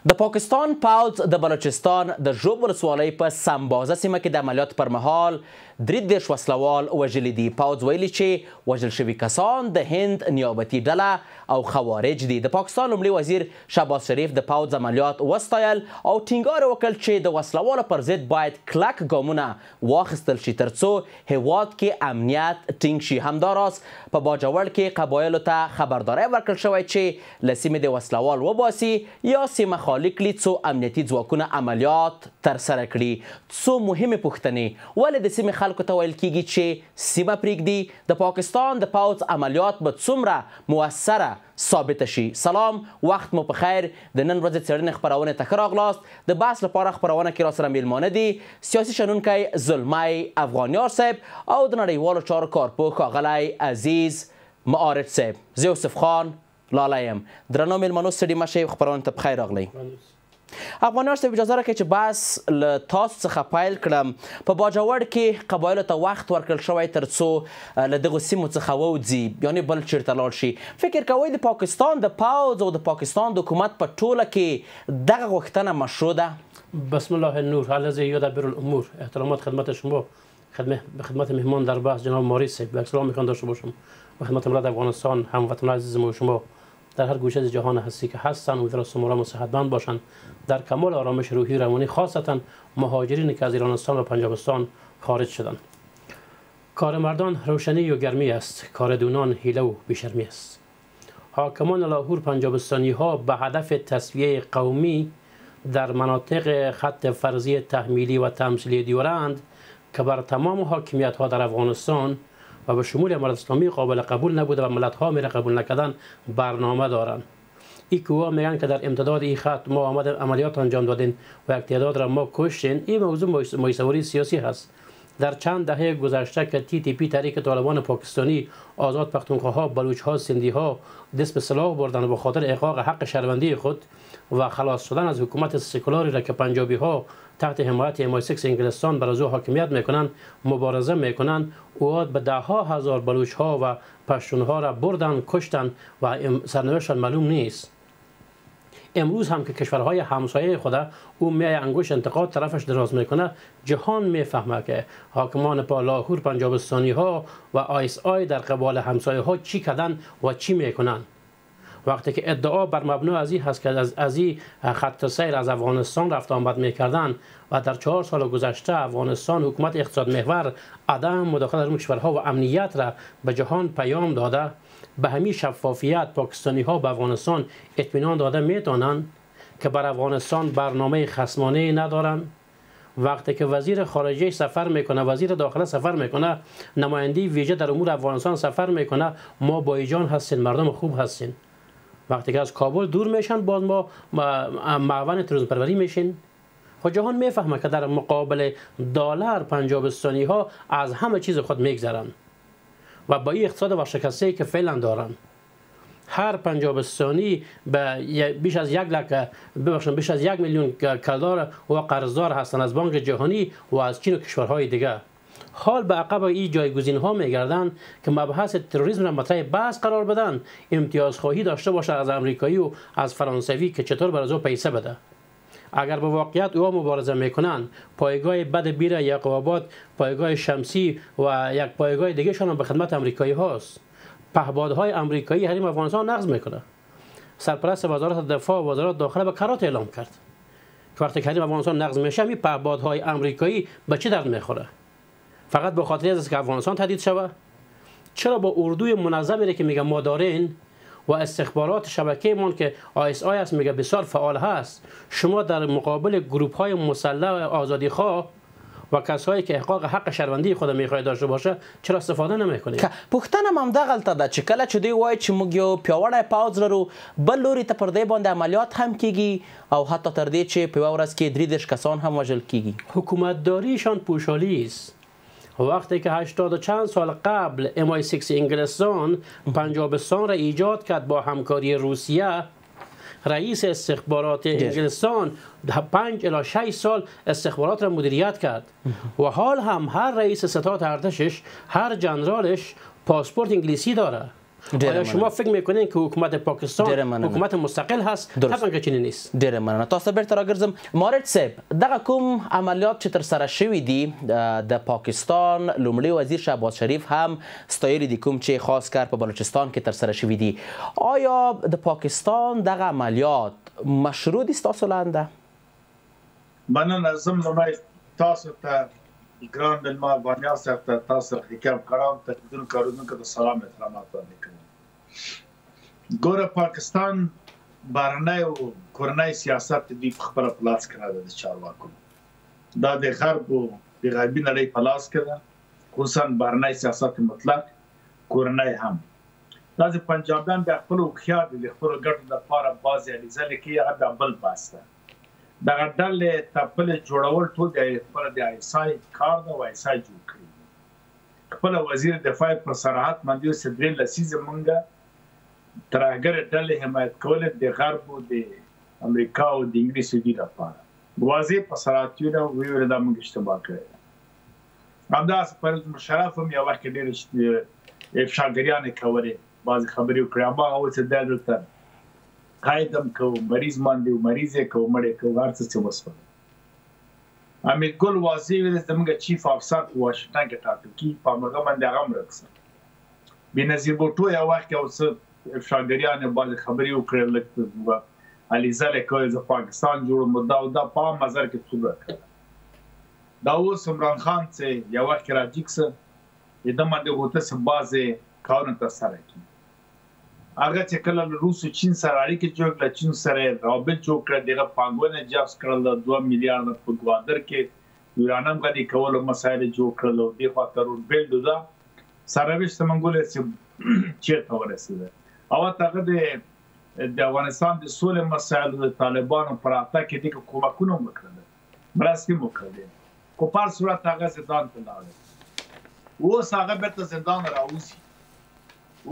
د پاکستان پوځ د بلوچستان د ژوب ولسوالۍ په سمبازه سیمه کې د عملیات پر مهال 33 وسلوال وژلي دي. پوځ ویلي چې وژل شوي کسان د هند نیابتي ډله او خوارج دي. د پاکستان لومړي وزیر شهباز شریف د پوځ عملیات وستایل او ټینګار وکړ چې د وسلوالو پر ضد باید کلک ګامونه واخیستل شي ترڅو هیواد کې امنیت ټینګ شي. همداراز په باجوړ کې قبایلو ته خبرداری ورکړل شوی چې له سیمې د وسلوال وباسي یا سیمه خالی کړي څو امنیتي ځواکونه عملیات ترسره کړي. څو مهمې پوښتنې: ولې د سیمې خلکو ته ویل کیږي چې سیمه پرېږدي؟ د پاکستان د پوځ عملیات به څومره مؤثره ثابته شي؟ سلام، وخت مو په خیر. د نن ورځې څېړنې خپرونې ته ښه راغلاست. د بحث لپاره خپرونه کې راسره میلمانه دي سیاسي شنونکی زلمی افغانیار صاحب او د نړیوالو چارو کارپوه ښاغلی عزیز معارج صاحب. زه یوسف خان لاله یم. درنو میلمنو ستړي مه شئ، خپرونې ته په خیر راغلی. افغانیار صاحب اجازه راکړئ چې بحث له تاسو څخه پیل کړم. په باجوړ کې قبایلو ته وخت ورکړل شوی تر څو له دغو سیمو څخه ووځي، یعنې بل چېرته لاړ شي. فکر کوئ د پاکستان د پوځ او د پاکستان د حکومت په ټوله کې دغه غوښتنه مشروع ده؟ بسم الله النور. الذی یدبر الامور. احترامات خدمت شما، خدمت مهمان در بحث جناب ماری صاحب. یک سلام میخوام داشته باشم و خدمت ملت افغانستان، هموطنان عزیز ما و شما در هر گوشه از جهان هستی که هستند، امیدوارم سلامت و صحتمند باشند، در کمال آرامش روحی روانی، خاصتا مهاجرینی که از ایرانستان و پنجابستان خارج شدند. کار مردان روشنی و گرمی است، کار دونان حیله و بیشرمی است. حاکمان لاهور پنجابستانی ها به هدف تصفیه قومی در مناطق خط فرضی تحمیلی و تمثیلی دیورند که بر تمام حاکمیت ها در افغانستان و به شمول امارت اسلامی قابل قبول نبوده و ملت ها میره قبول نکردن برنامه دارن. این کوه میگن که در امتداد این خط ما آمد عملیات انجام دادیم و یک تعداد را ما کشتیم. این موضوع مایسوری سیاسی هست. در چند دهه گذشته که TTP تحریک طالبان پاکستانی آزاد پختونخواها، بلوچ ها، سندی ها دست به سلاح بردن و به خاطر احقاق حق شهروندی خود و خلاص شدن از حکومت سکولاری را که پنجابی ها تحت حمایت MI6 انگلستان بر از او حاکمیت میکنند مبارزه میکنند، او به ده ها هزار بلوچ ها و پشتون ها را بردن، کشتن و سرنوشتشان معلوم نیست. امروز هم که کشورهای همسایه خود او میای انگوش انتقاد طرفش دراز میکنه، جهان میفهمه که حاکمان با لاهور پنجابستانی ها و ISI در قبال همسایه ها چی کردن و چی میکنن. وقتی که ادعا بر مبنا از این هست که از این خط سیر از افغانستان رفت آمد میکردن و در 4 سال گذشته افغانستان حکومت اقتصاد محور عدم مداخله در کشورها و امنیت را به جهان پیام داده، به همین شفافیت پاکستانی ها به افغانستان اطمینان داده میتونن که بر افغانستان برنامه خصمانه ندارن. وقتی که وزیر خارجه سفر میکنه، وزیر داخله سفر میکنه، نماینده ویژه در امور افغانستان سفر میکنه، ما بایجان هستیم، مردم خوب هستیم. وقتی که از کابل دور میشن باز ما معاون تروریسم پروری میشین. خود جهان میفهمه که در مقابل دلار پنجابستانی ها از همه چیز خود میگذرن و با این اقتصاد ورشکسته که فعلا دارن، هر پنجابستانی بیش از 1 میلیون کلدار و قرضدار هستند از بانک جهانی و از چین و کشورهای دیگه. حال به عقب این جایگزین ها میگردن که مبحث تروریسم را مطرح بحث قرار بدن، امتیاز خواهی داشته باشه از امریکایی و از فرانسوی که چطور بر از او پیسه بده. اگر به واقعیت او مبارزه میکنن، پایگاه بد بیر یعقوب آباد، پایگاه شمسی و یک پایگاه دیگه شان به خدمت امریکایی هاست. پهپادهای امریکایی حریم افغانستان نقض میکنه. سرپرست وزارت دفاع و وزارت داخله به کرات اعلام کرد که وقتی حریم افغانستان نقض میشه، این پهپادهای امریکایی به چه درد میخوره؟ فقط به خاطر از که افغانستان تهدید شوه؟ چرا با اردوی منظمی که میگه ما دارین و استخبارات شبکه‌مان که ISI است میگه بسیار فعال هست، شما در مقابل گروه های مسلح آزادی خواه و کسایی که احقاق حق شهروندی خود میخواد داشته باشه چرا استفاده نمیکنید؟ پوښتنه هم دغلته ده چې کله چې دوی وایي چې موږ یو پیاوړی پوځ لرو، بل لوري ته پر دې باندې عملیات هم کیږي او حتی تر دې چې په یوه ورځ کې 33 کسان هم وژل کیږي. حکومتداریشان پوشالی است. وقتی که 80 و چند سال قبل MI6 انگلستان پنجابستان را ایجاد کرد با همکاری روسیه، رئیس استخبارات انگلستان 5 الی 6 سال استخبارات را مدیریت کرد و حال هم هر رئیس ستاد ارتشش، هر جنرالش پاسپورت انگلیسی داره. آیا شما فکر میکنین که حکومت پاکستان حکومت مستقل هست؟ طبعا که چنین نیست. ډیره مننه. تاسو بیرته راګرځم. مارټ صاحب، دغه کوم عملیات چې ترسره شوي دي د پاکستان لومړي وزیر شهباز شریف هم ستایلی دي کوم چې خاص کار په بلوچستان کې ترسره شوي دي. آیا د پاکستان دغه عملیات مشروع دي ستاسو لاندې؟ مننه. زم لومړی تاسو ته ګران مېلمه افغانیان صاحب ته، تاسو حکام کرام ته، کارونکو ته سلام احترامات وړاندې کوم. ګوره، پاکستان بهرنی او کورنی سیاست دوی په خپله په لاس کې نه ده د چارواکو. دا د غرب او د غربي نړۍ په لاس کې ده، خصوصا بهرنی سیاست مطلق، کورنی هم. دا چې پنجابیان بیا خپل هوښیار دي، د خپلو ګټو دپاره بعضې هلې ځلې کوي، هغه بیا بل بحث ده. دغه ډلې تپلې جوړول ټول د خپله د آیسای کار ده او آیسای جوړ کړي. خپله وزیر دفاع په صراحت باندې اوس 3 لسیزې موږ ترهګرې ډلې حمایت کولې د غرب او د امریکا او د انګلیس دوی لپاره. واضح په صراحت ویل دا موږ اشتباه کړې. همداسې پرویز مشرف هم یو وخت کې ډېرې افشاګریانې کولې، بعضې خبرې وکړې، هماغه اوس یې دا دلته قایدم کو، مریض ماندې مریض یې کو، مړ یې کو، هر څه چې وسول. حمید ګل واضح ویل زموږ چیف افسر په واشنګټن کې ټاکل کېږي، په همغه باندې هغه هم ورک شو. بېنظیر بوټو یو وخت کې یو څه افشاګریانې بعضې خبرې وکړې، لږ هلې ځلې کوي زه پاکستان جوړوم، دا او دا په عام نظر کې څومره کړه. دا اوس عمران خان چې یو وخت کې راجګ شه، د ده باندې غوته څه بعضې کارونه ترسره کړي. هغه چې کله له روس او چین سره اړیکې جوړ کړه، چین سره رابط جوړ کړه، دغه پانګونه جذب کړل، 2 میلیارډ په ګوادر کې یورانیم غني کولو مسایل جوړ کړل، او دغه ترور بیل دا سرویس منګولې چې چیرته ورسېده. او هغه د افغانستان د سولې مسایل د طالبانو پر اړه کې دغه کومکونه وکړل، مرستې وکړل. کو په صورت هغه زندان ته لاړ، اوس هغه بیرته زندان راوځي.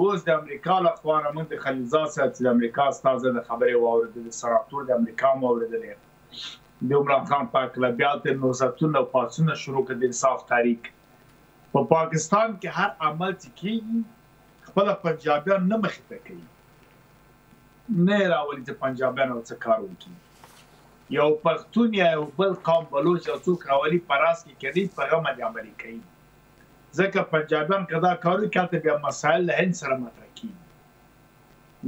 اوس د امریکا له خوا نه موږ د خلیلزاد صاحب چې د امریکا استازی د خبرې واورېدلې، سناتور د امریکا هم واورېدلې، د عمران خان په هکله بیا ترې نوزتونه او پاڅونونه شروع کړه د انصاف تحریک. په پاکستان کې هر عمل چې کېږي خپله پنجابیان نه مخې ته کوي، نه یې راولي چې پنجابیان او څه کار وکړي. یو پښتون یا یو بل قوم بلوچ او څوک راولي په راس کې کوي، په هغه باندې عملي کوي. ځکه پنجابیان که دا کار وکړي هلته بیا مسایل له هند سره مطرح کېږي.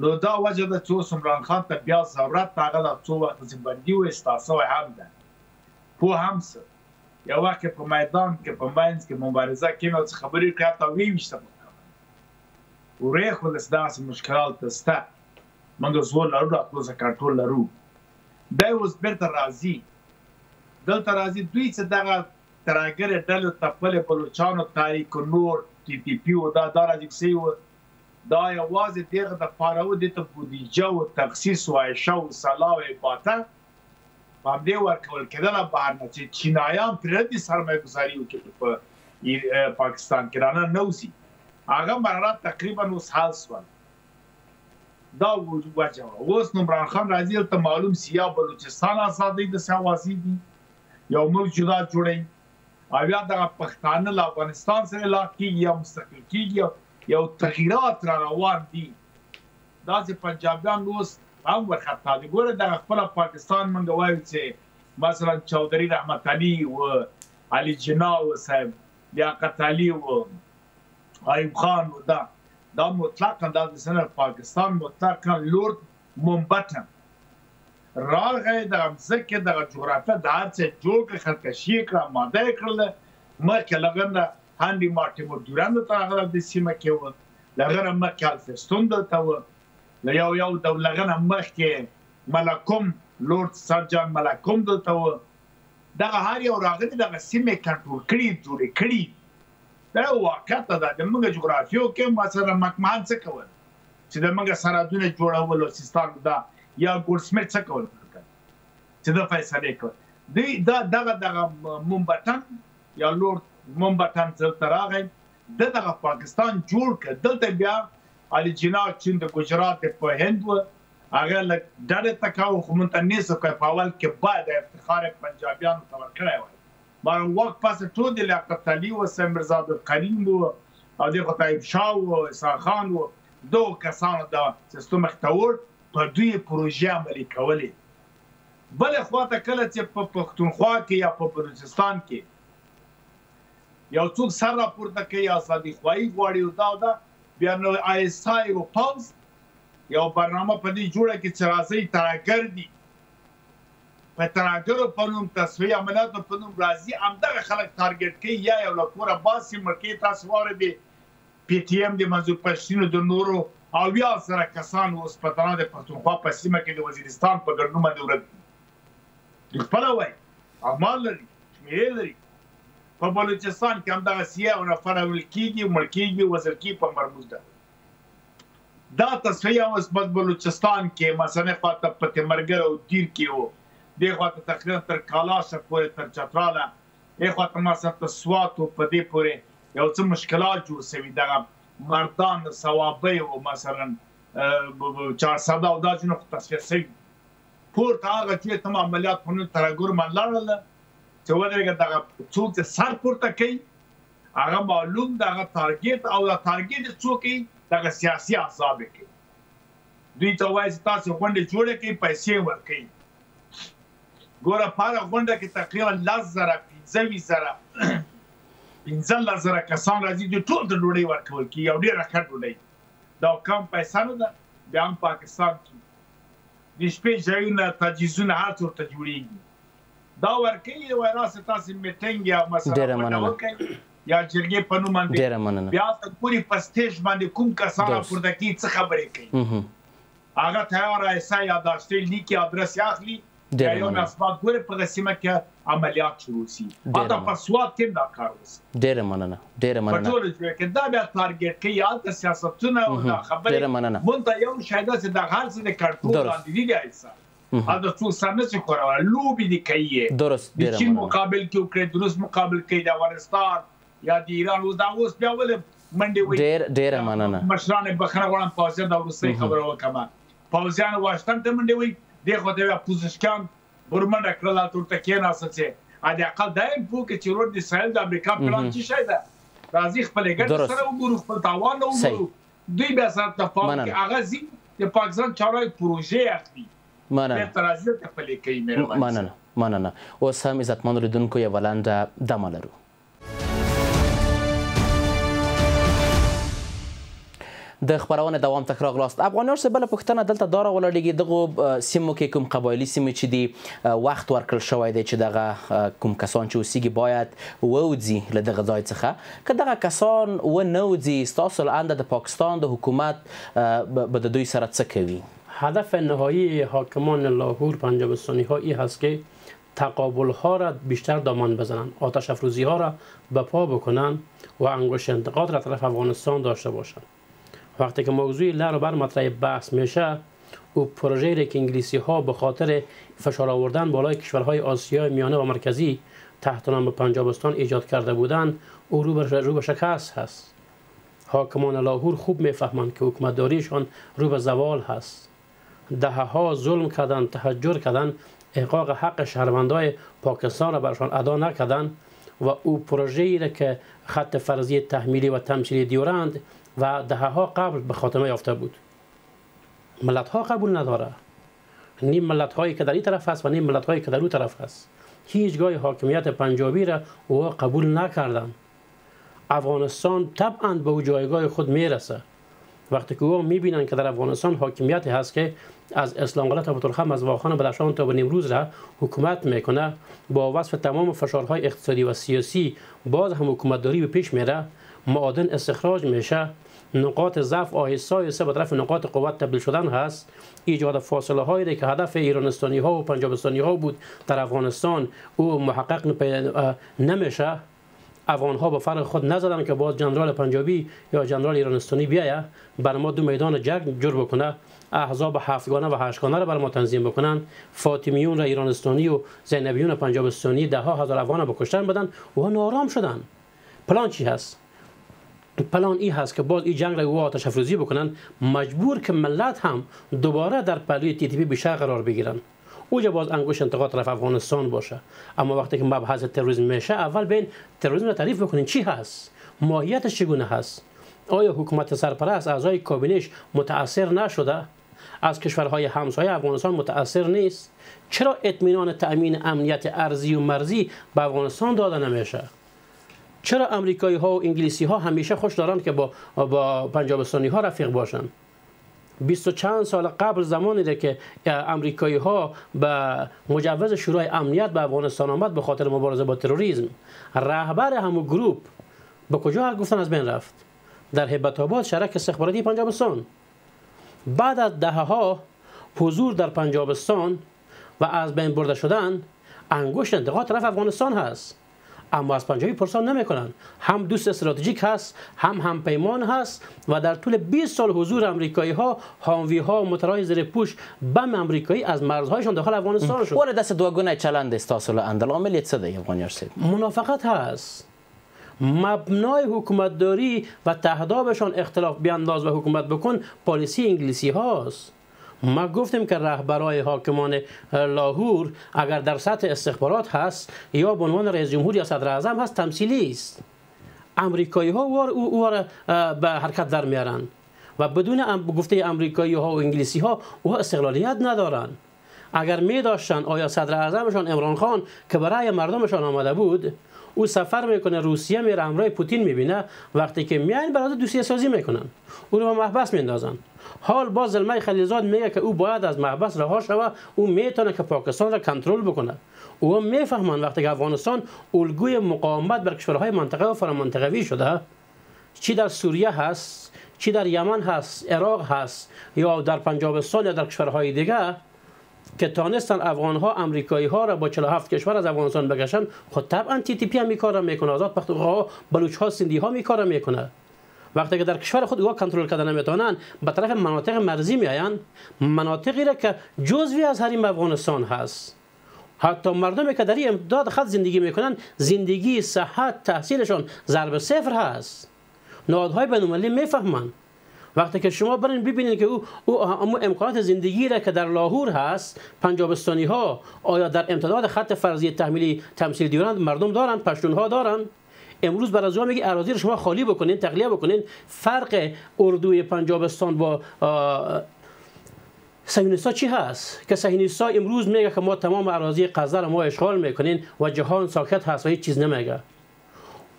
نو دا وجه ده چې اوس عمران خان ته بیا ضرورت هغه ده څو وخت چې بندي وایستا سوی هم ده، پوه هم څه یو وخت په میدان کې په منځ کې مبارزه کوي، نو څه خبرې وکړي حتی ویې ویشته به ورې خو داسې مشکلات شته، موږ زور لرو، خپل کنټرول لرو. دی اوس بیرته راځي، دلته راځي. دوی چې دغه ترهګرې ډلې تپلې بلوچانو، تحریک نور، ټي ټي پي او دا راځي شوي وو، دا یوازې دغه دپاره و دې ته بودیجه او تخصیص و عایشه او سلا او احاطه په همدې ورکول کېدله بهر نه، چې چینایان پرې نه دي سرمایه ګذاري وکړي په پاکستان کې، رانه نه وځي. هغه مرحله تقریبا اوس حل شول. دا وجه وه. اوس نو عمران خان راځي، هلته معلوم سي یا بلوچستان ازادۍ داسې اوازې دي، یو ملک جدا جوړوي، او یا دغه پښتانه له افغانستان سره لاک کېږي یا مستقل کېږي، یو تغییرات را روان دي. دا چې پنجابیان اوس هم ورخطا دي. ګوره دغه خپله پاکستان موږ وایو چې مثلا چودھري رحمت علي و علي جناح صاحب، لیاقت علي و ایوب خان و دا مطلقا دا د سنه پاکستان مطلقا لورد مومبټن راغی، دغه مځکې دغه جغرافیه د هر څه جوړ کړه، خلکشي یې کړه، ماده یې کړله. مخکې له هغه نه هانډي مارټیمور ډیورن دلته راغلی د سیمه کې و، له هغه نه مخکې الفرستون دلته و، له یو له هغه نه مخکې ملکوم لورد سر جان ملکوم دلته و. دغه هر یو راغلي دغه سیمې کنټرول کړي، جوړې کړي. دا یو واقعیت ده. د موږ جغرافیو کې مثلا مکمهان څه کول چې د موږ سرحدونه جوړول او سیستان دا یا ګولډسمیت څه کول چې دا فیصلې کول. دغه مومبټن یا لورد مومبټن دلته راغی، دغه پاکستان جوړ کړ. دلته بیا علي جناح چین د ګجرات په هند و، هغه لږ ډډې ته کاوه، خو موږ ته نیسه کوي. په اول کې باید افتخار پنجابیانو ته ورکړی وای، مګر وخت پسې ټول د لیاقت علي و، سید میرزا عبدالکریم و، او دغه طیب شاه و، عیسی خان و، دو کسانو د سیستم مختور په دوی پروژې عملي کولې. بل خواته کله چې په پښتونخوا کې یا په بلوچستان کې یو څوک سر راپورته کوي ازادي خواهي غواړي او دا بیا نو ISI او پوز یو برنامه په دې جوړه کې چې راځي ترهګر دي په ترهګرو په نوم تصفیه عملیاتو په نوم راځي همدغه خلک تارګټ کوي یا یو له کوره باسي مړکې تاسو واورئ PTM د منظور پښتون د نورو او بیا سره کسان اوس په تنه د پښتونخوا په سیمه کې د وزیرستان په ګردو باندې ورک دي خپل وای اعمال لري شمیرې لري په بلوچستان کې همدغه سیه او نفر ول کېږي مړ کېږي وزیر کې په مرموز ده دا تصفیه اوس په بلوچستان کې مثلا خاطر په تمرګر او دیر کې وو دغه تقریبا تر کالاشه پورې تر چتراله دغه مثلا سوات په دې پورې یو څه مشکلات جوړ شوي دغه مردان ثوابي او مثلا 400 او دا جنو تصفیه شوي پورته هغه چې تمام عملیات په نوم ترهګر منلاړل چې ودرېږه دغه څوک چې سر پورته کوي هغه معلوم دغه تارګیټ او دا تارګیټ څوک دغه سیاسي احزاب کوي دوی ته وایي چې تاسو غونډې جوړې کړئ پیسې ورکړئ ګوره په هغه غونډه کې تقریبا 15,000 کسان راځي دوی ټول د ډوډۍ ورکول کېږي یو ډېره ښه ډوډۍ دا کم پیسه نه ده بیا هم پاکستان کې د شپې ځایونه تجهیزونه هر څه ورته جوړېږي دا ورکوي وایي راسه تاسې میټینګ یا مثلا وکړئ یا جرګې په نوم باندې بیا ته پورې په سټیج باندې کوم کسان راپورته کوي څه خبرې کوي هغه تیاره ایسا یاداشتې لیکي ادرس یې اخلي بیا یو نسبت ګورې په دې سیمه کې عملیات شروع شي حتی په سوات کې دا کار وشي ډېره مننه په ټولو ځایو کې دا بیا تارګېټ کوي هلته سیاستونه او دا خبرې مونږ ته یو شی داسې د هر څه د کنټرول لاندې دي ایسا هلته څوک سر نشي خورولی لوبې دې کوي د چین مقابل کې وکړي د روس مقابل کوي د افغانستان یا د ایران اوس دا اوس بیا ولې منډې وایي ډېره مننه مشران یې بخښنه غواړم پوځیان دا وروستۍ خبره وکړم پوځیان واشنګټن ته منډې وایي دغه ته پوزیشن ورمنډه کړل ورته کېناسته چې د اقل دایم پوه کې چې ورور د اسرائیل د امریکا پلان څه شی ده راځي خپل ګټه سره وګورو خپل تاوان وګورو دوی بیا سره تفاهم کې هغه زی د پاکستان چارای پروژې اخلي مننه ترازی ته خپل کې مننه اوس هم عزتمن لیدونکو یو ولنډه دمه لرو د خبرونه دوام تکرار غلاست افغانانو سره بل پښتنه دلته دار ولړيږي دغه سیمو کې کوم قبایلی سیمې چې دی وخت ورکړل شوی دی چې دغه کوم کسان چې اوسېږي باید ووځي له دغه ځای څخه که دغه کسان ونه وځي ستاسو له انده د پاکستان د حکومت به د دوی سره څه کوي هدف نهایی حاکمان لاهور پنجابستانی ها این هست که تقابل ها را بیشتر دامن بزنند آتش افروزی ها را به پا بکنند و انگشت انتقاد را طرف افغانستان داشته باشند وقتی که موضوع لر و بر مطرح بحث میشه او پروژه‌ای را که انگلیسی ها به خاطر فشار آوردن بالای کشورهای آسیای میانه و مرکزی تحت نام پنجابستان ایجاد کرده بودند او رو به شکست هست حاکمان لاهور خوب میفهمند که حکومتداریشان رو به زوال هست دهه‌ها ظلم کردند تحجر کردند احقاق حق شهروندان پاکستان را برشان ادا نکردند و او پروژه‌ای را که خط فرضی تحمیلی و تمثیلی دیورند و دهه‌ها قبل به خاتمه یافته بود ملت‌ها قبول نداره نیم ملت‌هایی که در این طرف هست و نیم ملت‌هایی که در اون طرف هست هیچگاه حاکمیت پنجابی را او قبول نکردن افغانستان طبعا به او جایگاه خود میرسه وقتی که او میبینن که در افغانستان حاکمیتی هست که از اسلام قلعه تا بطرخم از واخان بدخشان تا به نیمروز را حکومت میکنه با وصف تمام فشارهای اقتصادی و سیاسی باز هم حکومتداری به پیش میره معادن استخراج میشه نقاط ضعف آهسته به طرف نقاط قوت تبدیل شدن هست ایجاد فاصله هایی که هدف ایرانستانی ها و پنجابستانی ها بود در افغانستان او محقق نمیشه افغان ها به فرق خود نزدن که باز جنرال پنجابی یا جنرال ایرانستانی بیایه بر ما دو میدان جنگ جور بکنه احزاب هفتگانه و هشتگانه را بر ما تنظیم بکنن فاطمیون را ایرانستانی و زینبیون پنجابستانی ده ها هزار افغان به کشتن بدن و نارام شدن پلان چی هست پلان این هست که باز این جنگ را آتش افروزی بکنن مجبور که ملت هم دوباره در پهلوی TTP بیشتر قرار بگیرن اوجا باز انگوش انتقاد طرف افغانستان باشه اما وقتی که مبحث تروریسم میشه اول بین تروریسم را تعریف بکنین چی هست ماهیتش چگونه هست آیا حکومت سرپرست اعضای کابینش متاثر نشده؟ از کشورهای همسایه افغانستان متاثر نیست؟ چرا اطمینان تأمین امنیت ارضی و مرزی به افغانستان داده نمیشه؟ چرا امریکایی ها و انگلیسی ها همیشه خوش دارند که با پنجابستانی ها رفیق باشن؟ 20 و چند سال قبل زمانی ده که امریکایی ها به مجوز شورای امنیت به افغانستان آمد به خاطر مبارزه با تروریسم، رهبر همون گروپ به کجا گفتن از بین رفت؟ در هیبت آباد شرک استخباراتی پنجابستان. بعد از دهه‌ها حضور در پنجابستان و از بین برده شدن، انگشت انتقاد طرف افغانستان هست، اما از پنجابی پرسان نمیکنن. هم دوست استراتژیک هست، هم پیمان هست و در طول 20 سال حضور امریکایی ها، هانوی ها و موترهای زیر پوش بم امریکایی از مرزهایشان داخل افغانستان شد. ور دست دوگانه چلند است تاسو اندل عامل څه دی افغانیار صاحب؟ منافقت هست. مبنای حکومتداری و تهدابشان اختلاف بیانداز و حکومت بکن پالیسی انگلیسی هاست. ما گفتیم که رهبرای حاکمان لاهور اگر در سطح استخبارات هست یا به عنوان رئیس جمهور یا صدر اعظم هست تمثیلی است. امریکایی ها او به حرکت در میارن و بدون گفته امریکایی ها و انگلیسی ها او استقلالیت ندارن. اگر می داشتن آیا صدر اعظمشان عمران خان که برای مردمشان آمده بود، او سفر میکنه روسیه میره همراه پوتین میبینه، وقتی که میان برای دوسیه سازی میکنن او رو به محبس میندازن. حال باز زلمه خلیلزاد میگه که او باید از محبس رها شوه، او میتونه که پاکستان را کنترل بکنه. او هم میفهمن وقتی که افغانستان الگوی مقاومت بر کشورهای منطقه و فرامنطقوی شده، چی در سوریه هست، چی در یمن هست، عراق هست یا در پنجابستان یا در کشورهای دیگه که تانستن افغانها امریکایی ها را با 47 کشور از افغانستان بکشن، خود طبعا تی تی پی هم میکاره میکنه، آزاد پختونخوا، بلوچ ها، سندی ها میکاره میکنه. وقتی که در کشور خود اوها کنترل کردن نمیتونن، به طرف مناطق مرزی میاین، مناطقی را که جزوی از حریم افغانستان هست. حتی مردمی که در این امتداد خط زندگی میکنن، زندگی، صحت، تحصیلشان ضرب صفر هست. نهادهای بین‌المللی میفهمن. وقتی که شما برین ببینید که او امکانات زندگی را که در لاهور هست، پنجابستانی ها آیا در امتداد خط فرضی تمثیلی دیورند مردم دارن، پشتون ها دارن. امروز بر از میگه اراضی رو شما خالی بکنین، تخلیه بکنین. فرق اردوی پنجابستان با صهیونیست‌ها چی هست؟ که صهیونیست‌ها امروز میگه که ما تمام اراضی غزه رو ما اشغال میکنین و جهان ساکت هست و هیچ چیز نمیگه.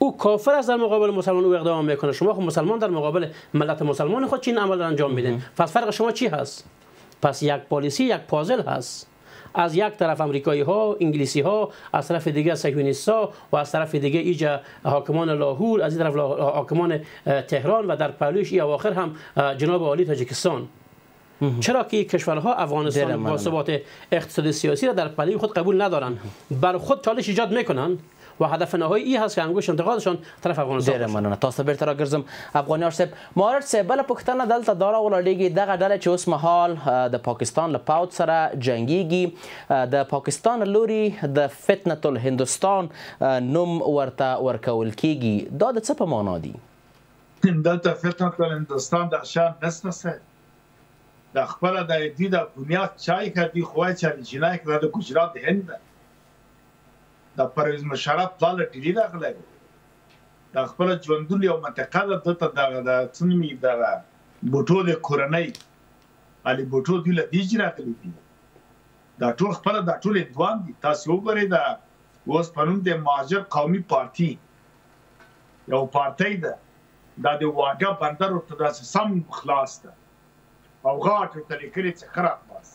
او کافر است در مقابل مسلمان او اقدام میکنه. شما خود مسلمان در مقابل ملت مسلمان خود چین عمل انجام میدین. پس فرق شما چی هست؟ پس یک پالیسی، یک پازل هست. از یک طرف امریکایی ها، انگلیسی ها، از طرف دیگه صهیونیست‌ها و از طرف دیگه ایجا حاکمان لاهور، از این طرف حاکمان تهران و در پهلوش ای اواخر هم جناب عالی تاجیکستان. چرا که کشورها افغانستان با ثبات اقتصادی سیاسی را در پهلوی خود قبول ندارن، بر خود چالش ایجاد میکنن و هدف نهایی ای هست که انگوش انتقادشان طرف افغانستان باشه. مننه. تاسو بیرته راګرځم افغانیار صاحب. مهارت صاحب بله پوښتنه دلته دا راولاړېږي دغه ډله چې اوس مهال د پاکستان له پوځ سره جنګیږي، د پاکستان لوري د فتنة الهندوستان نوم ورته ورکول کیږي، دا د څه په معنا دي؟ دلته فتنة الهندوستان د شان نسته د خپل د دې د بنیاد چای کړي خوای چې جنای کړه د ګجرات هند د پرویز مشرف پلان ټیلی راغلی د خپل ژوندون یو منطقه ده دلته د څنمي د بوټو د کورنۍ علي بوټو دی له دیجی راغلی دي دا ټول خپل د ټول دوام دي. تاسو وګورئ دا اوس پنوم د مهاجر قومي پارټي یو پارټي ده دا د واګه بندر ورته سم خلاص ده او غاټ ته لیکلي چې خراب باس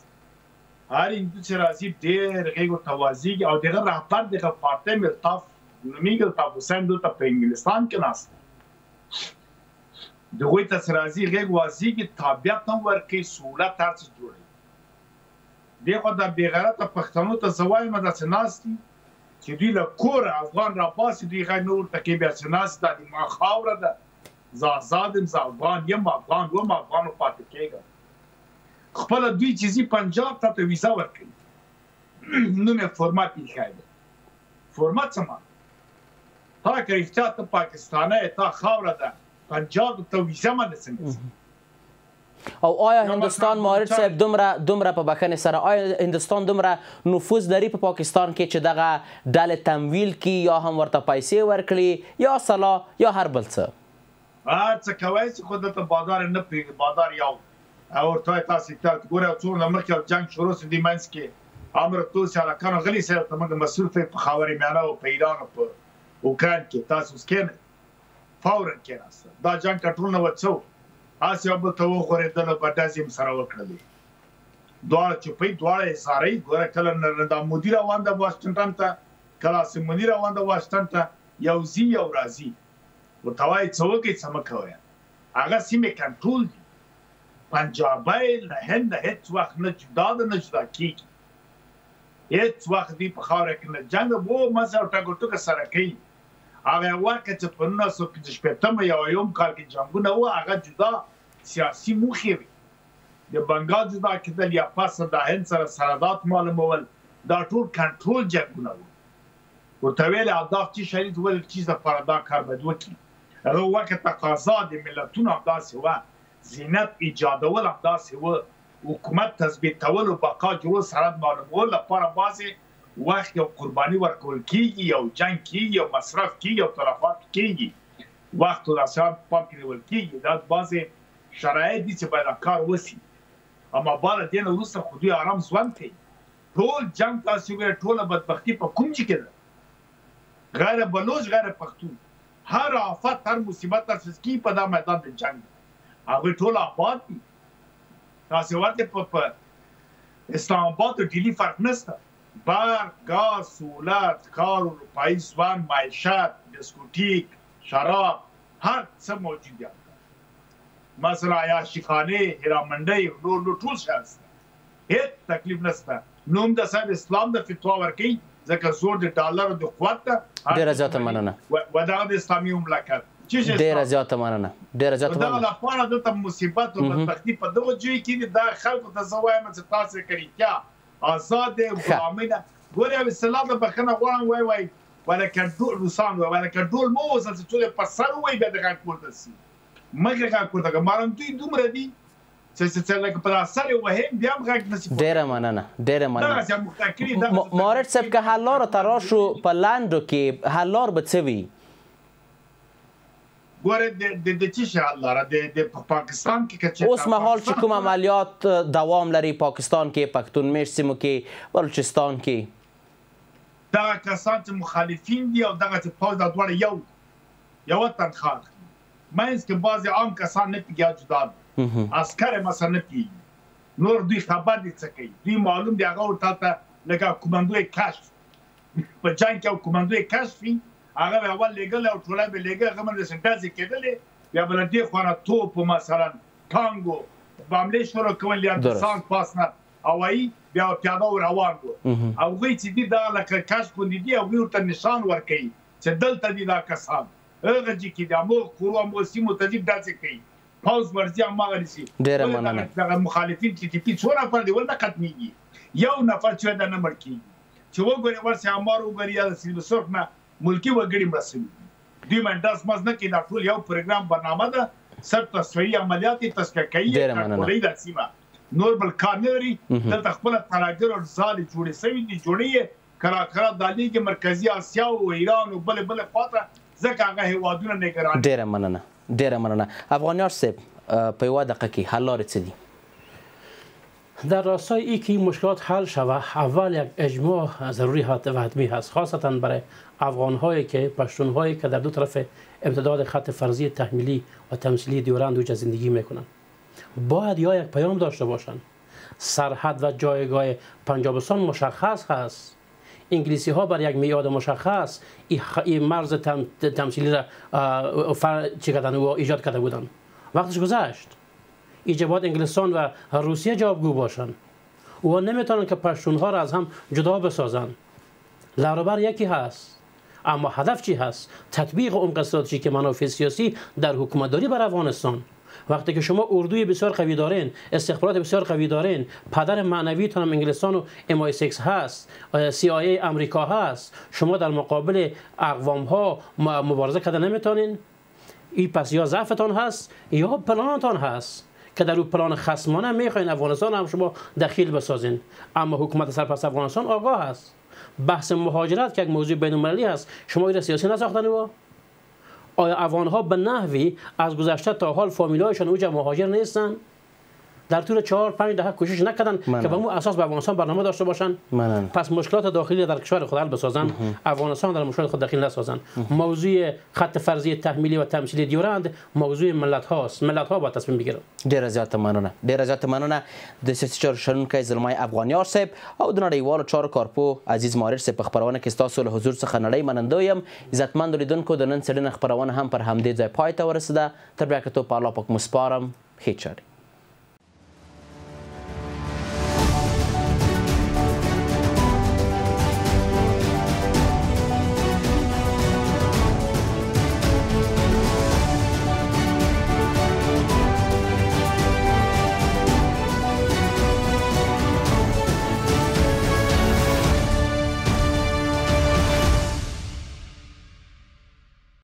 هر هندو چې راځي ډېر غېږ توازیږي او دغه رهبر دغه پارټۍ ملتاف نومیږي الطاف حسین دلته په انګلستان کې ناست دغوی ته چې راځي غېږ وازیږي تابعیت هم ورکوي سهولت هر څه جوړوي. دې خوا د بېغیرته پښتنو ته زه وایم داسې ناست دي چې دوی له کوره افغان راباسي دوی غږ نه ورته کوي بیا چې ناست دا د ما خاوره ده زه آزاد یم زه افغان یم افغان وم افغان پاتې کېږم. خپل دوی چیزی پنجاب ته ویزا ورکړي نو مې فرمات یې خایده فرمات سما تا که رښتیا ته پاکستاني تا خاوره ده پنجاب ته ویزا ما ده څنګه او آیا هندوستان مهارت صاحب دومره په بخښنې سره آیا هندوستان دومره نفوذ لري په پاکستان کې چې دغه ډلې تمویل کړي یا هم ورته پیسې ورکړي یا سلا یا هر بل څه؟ هر څه کوي چې خود ته بازار نه پیږي بازار یو او ورته تاسو ته ګوره څو مخکې جنگ شروع سي د مینس کې امر تو سره کنه غلي سره ته موږ مسؤل په خاورې میانه او په ایران او په اوکران کې تاسو سکن فورا کې راځه دا جنگ کټول نه وڅو اسیا به ته وګورئ په داسې سره وکړلې دوه چې په دوه ساري ګوره کله نه د مدیر روان د واشنگټن ته کله سم مدیر روان د واشنگټن ته یو زی یو راځي ورتوای څوکې سم کوي هغه سیمه کنټرول پنجابی له هند هیڅ وخت نه جدا نه جدا کیږي هیڅ وخت دی په خاور کې نه جنگ وو مسه ټاګو ټکو سره کوي هغه وخت چې په 1950 یو کال کې جنگونه وو هغه جدا سیاسي موخې وي د بنگال جدا کېدل یا پاس د هند سره سرحدات معلومول دا ټول کنټرول جنگونه وو ورته ویل اهداف چې شریط ول چې د فردا کار بد وکړي هغه وخت تقاضا د ملتونو داسې و زینت ایجادول داسې و حکومت تثبیتول او بقا جوړ سرحد معلومول لپاره بازي وخت یو قرباني ورکول کیږي یو جنگ کیږي یو مصرف کیږي یو تلفات کیږي وخت د اصحاب پاک نیول کیږي دا بازي شرایط دي چې باید کار وسی اما بار دین وروسته خو دوی آرام ځوان کوي ټول جنگ تاسو ګره ټول بدبختی په کوم ځای کې ده غیر بلوچ غیر پښتون هر آفت هر مصیبت تاسو کی په دا میدان د جنگ هغه ټول آباد دي تاسو ورته په اسلام آباد او ډیلی فرق نشته برق گاز سولت کار اروپایی ځوان معیشت دیسکوتیک شراب هر څه موجود دي مثلا عیاشیخانه هیرامندی نور ټول شته هیڅ تکلیف نشته نوم د صاحب اسلام د فتوا ورکي ځکه زور د ډالر د قوت ډیره زیاته مننه و دا د اسلامي مملکت ډیره زیاته مننه ډیره زیاته مننه دا لپاره د مصیبت او بدبختی په دغه ځای کې د خلکو ته زوایم چې تاسو کړی کیا آزاد غلامینه ګورې اسلام د بخنه غوړم وای ولکه ټول روسان ولکه ټول مو وسل چې ټول په سر وای به دغه کوته سي مګر کا کوته مارم دوی دومره دي چې لکه په سر وهم بیا موږ نصیب ډیره مننه مارد صاحب که حلار تراشو په لاندو کې حلار به څه وي ګوره د چی حلار د پاکستان کې اوس مهال چې کوم عملیات دوام لري پاکستان کې پښتونمېش سیمو کې بلوچستان کې دا کسان چې مخالفین دي او دغه چې پوز د دوړ یو تنخواه مینس کې بعضی عام کسان نه پیږي جدا عسكر مثلا نه پیږي نور دوی خبر دي څه کوي دوی معلوم دی هغه ورته لکه کومندوی کشف په جنگ کې کومندوی کشفي هغه اول لګل او ټوله به لګل هغه من سنټازي کېدل یا بل دي خو نه توپ مثلا ټانګو باندې شروع کول یا د سان پاسنه او ای بیا پیاده روان وو او وی چې دي دا لکه کشف کوندي دي او ورته نشان ورکړي چې دلته دي دا کسان هغه چې د امو قرو مو سیمو تجیب داسې کوي پاوز ورځي امغه نشي ډیره مننه دا مخالفین چې ټي پی څوره پر دی ولنه ختميږي یو نفر چې دا نه مړ کیږي چې وګوري ورسې امر وګوري یا سیمه سرخنه ملکی وګړي مرسي دوی منډاس مز نه کې دا ټول یو پروګرام برنامه ده سر تصفیه عملیات تسکه کوي ټولې د سیمه نور بل کانری د خپل تراجر او ځالي جوړې سوي دي جوړې کراکرا د لیګ مرکزی اسیا او ایران او بل خاطر ځکه هغه هیوادونه نه ګران ډیره مننه افغانیار صاحب په یوه دقیقه کې حل لارې څه دي در راستای ای که مشکلات حل شود اول یک اجماع ضروری و حتمی هست خاصتا برای افغان‌هایی که پشتون‌هایی که در دو طرف امتداد خط فرضی تحمیلی و تمثیلی دیورند و زندگی میکنند باید یا یک پیام داشته باشند سرحد و جایگاه پنجابستان مشخص هست انگلیسی ها بر یک میعاد مشخص این مرز تمثیلی را ایجاد کرده بودند وقتش گذشت اینجا باید انگلستان و روسیه جوابگو باشند و نمیتونن که پشتونها را از هم جدا بسازند لابرابر یکی هست اما هدف چی هست تطبیق عمق استراتژیک منافع سیاسی در حکومتداری بر افغانستان وقتی که شما اردوی بسیار قوی دارین استخبارات بسیار قوی دارین پدر معنویتون هم انگلستان و MI6 هست CIA امریکا هست شما در مقابل اقوام ها مبارزه کرده نمیتونین این پس یا ضعفتان هست یا پلانتان هست که در اون پلان خصمانه میخواین افغانستان هم شما دخیل بسازین اما حکومت سرپرست افغانستان آگاه هست بحث مهاجرت که یک موضوع بین المللی هست شما این سیاسی نساختن و آیا افغان‌ها به نحوی از گذشته تا حال فامیل‌هایشان اوجا مهاجر نیستن؟ در طول 4-5 دهه کوشش نکردن که به اون اساس به افغانستان برنامه داشته باشن. پس مشکلات داخلی در کشور خود حل بسازن، افغانستان در مشکلات خود داخلی نسازن. موضوع خط فرضی تحمیلی و تمثیلی دیورند موضوع ملت هاست. ملت ها باید تصمیم بگیرن. ډیره زیاته مننه د سیاسي چارو شنونکی زلمای افغانیار صاحب او د نړیوالو چارو کارپو عزیز ماریر صاحب په خپرونه کې ستاسو له حضور څخه نړۍ مننده یم. عزتمندو لیدونکو د نن څېړنه خپرونه هم پر همدې ځای پای ته ورسېده. تر بیا کتو په الله پاک مو سپارم. هیڅ چارې